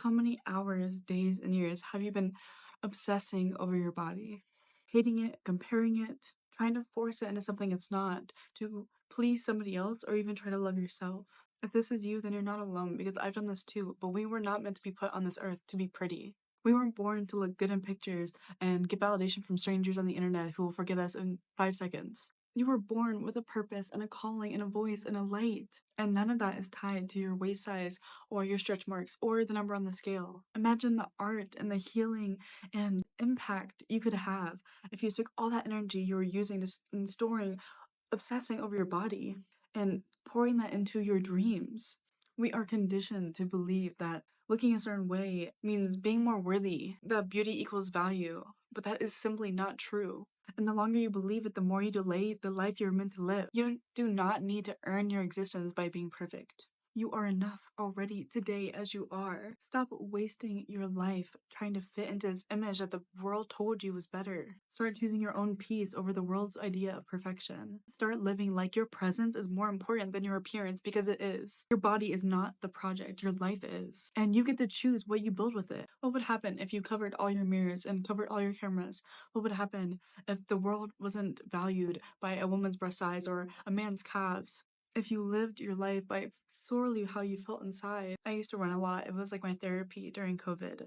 How many hours, days, and years have you been obsessing over your body? Hating it, comparing it, trying to force it into something it's not, to please somebody else, or even try to love yourself? If this is you, then you're not alone because I've done this too, but we were not meant to be put on this earth to be pretty. We weren't born to look good in pictures and get validation from strangers on the internet who will forget us in 5 seconds. You were born with a purpose and a calling and a voice and a light, and none of that is tied to your waist size or your stretch marks or the number on the scale. Imagine the art and the healing and impact you could have if you took all that energy you were using and storing, obsessing over your body, and pouring that into your dreams. We are conditioned to believe that looking a certain way means being more worthy, that beauty equals value, but that is simply not true. And the longer you believe it, the more you delay the life you're meant to live. You do not need to earn your existence by being perfect. You are enough already today as you are. Stop wasting your life trying to fit into this image that the world told you was better. Start choosing your own peace over the world's idea of perfection. Start living like your presence is more important than your appearance, because it is. Your body is not the project, your life is. And you get to choose what you build with it. What would happen if you covered all your mirrors and covered all your cameras? What would happen if the world wasn't valued by a woman's breast size or a man's calves? If you lived your life by solely how you felt inside. I used to run a lot. It was like my therapy during COVID.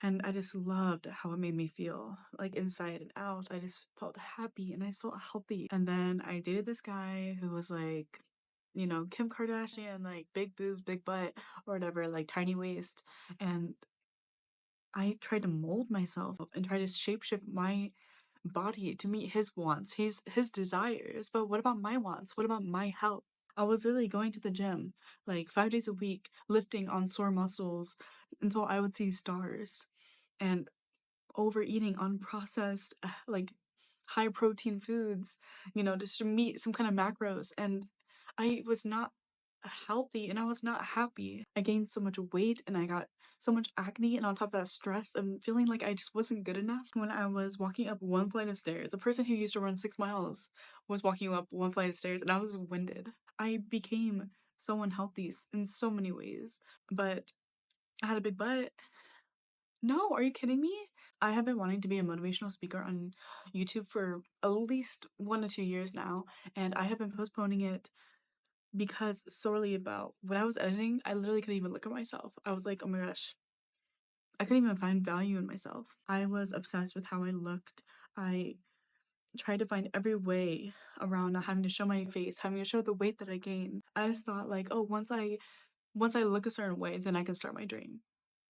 And I just loved how it made me feel, like inside and out. I just felt happy and I just felt healthy. And then I dated this guy who was like, Kim Kardashian, like big boobs, big butt, or whatever, like tiny waist. And I tried to mold myself and try to shapeshift my body to meet his wants, his desires. But what about my wants? What about my health? I was literally going to the gym like 5 days a week, lifting on sore muscles until I would see stars, and overeating unprocessed, like high protein foods, just to meet some kind of macros. And I was not healthy and I was not happy. I gained so much weight and I got so much acne, and on top of that, stress and feeling like I just wasn't good enough. When I was walking up one flight of stairs, a person who used to run 6 miles was walking up one flight of stairs and I was winded. I became so unhealthy in so many ways, but I had a big butt. No, are you kidding me? I have been wanting to be a motivational speaker on YouTube for at least 1 to 2 years now, and I have been postponing it because sorely about when I was editing, I literally couldn't even look at myself. I was like, oh my gosh, I couldn't even find value in myself. I was obsessed with how I looked. I tried to find every way around not having to show my face, having to show the weight that I gained. I just thought like, oh, once I look a certain way, then I can start my dream.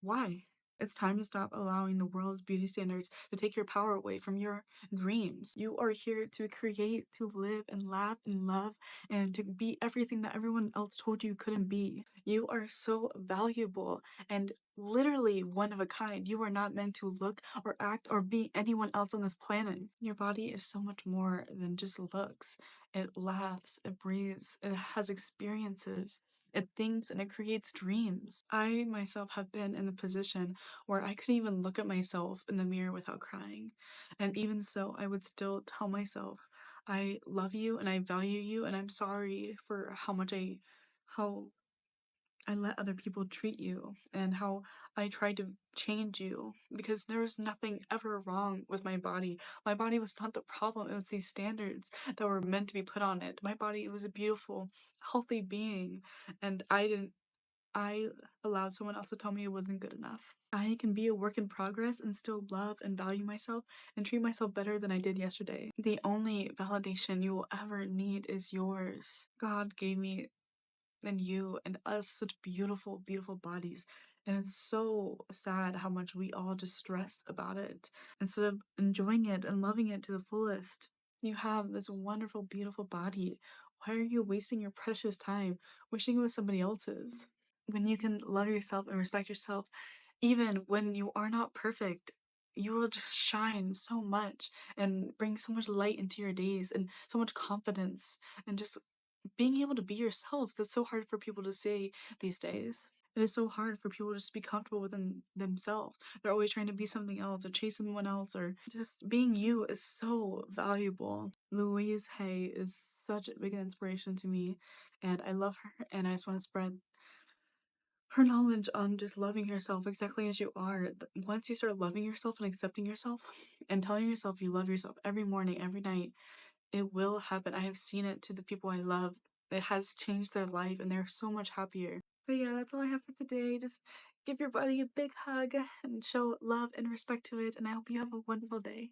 Why? It's time to stop allowing the world's beauty standards to take your power away from your dreams. You are here to create, to live, and laugh and love, and to be everything that everyone else told you couldn't be. You are so valuable and literally one of a kind. You are not meant to look or act or be anyone else on this planet. Your body is so much more than just looks. It laughs, it breathes, it has experiences. It thinks and it creates dreams. I myself have been in the position where I couldn't even look at myself in the mirror without crying. And even so, I would still tell myself, I love you and I value you and I'm sorry for how I let other people treat you and how I tried to change you, because there was nothing ever wrong with my body. My body was not the problem. It was these standards that were meant to be put on it. My body was a beautiful, healthy being, and I allowed someone else to tell me it wasn't good enough. I can be a work in progress and still love and value myself and treat myself better than I did yesterday. The only validation you will ever need is yours. God gave me and you and us such beautiful, beautiful bodies. And it's so sad how much we all just stress about it instead of enjoying it and loving it to the fullest. You have this wonderful, beautiful body. Why are you wasting your precious time wishing it was somebody else's? When you can love yourself and respect yourself, even when you are not perfect, you will just shine so much and bring so much light into your days and so much confidence and just being able to be yourself. That's so hard for people to say these days. It is so hard for people to just be comfortable within themselves. They're always trying to be something else or chase someone else, or just being you is so valuable. Louise Hay is such a big inspiration to me, and I love her, and I just want to spread her knowledge on just loving yourself exactly as you are. Once you start loving yourself and accepting yourself and telling yourself you love yourself every morning, every night, it will happen. I have seen it to the people I love. It has changed their life and they're so much happier. But yeah, that's all I have for today. Just give your body a big hug and show love and respect to it. And I hope you have a wonderful day.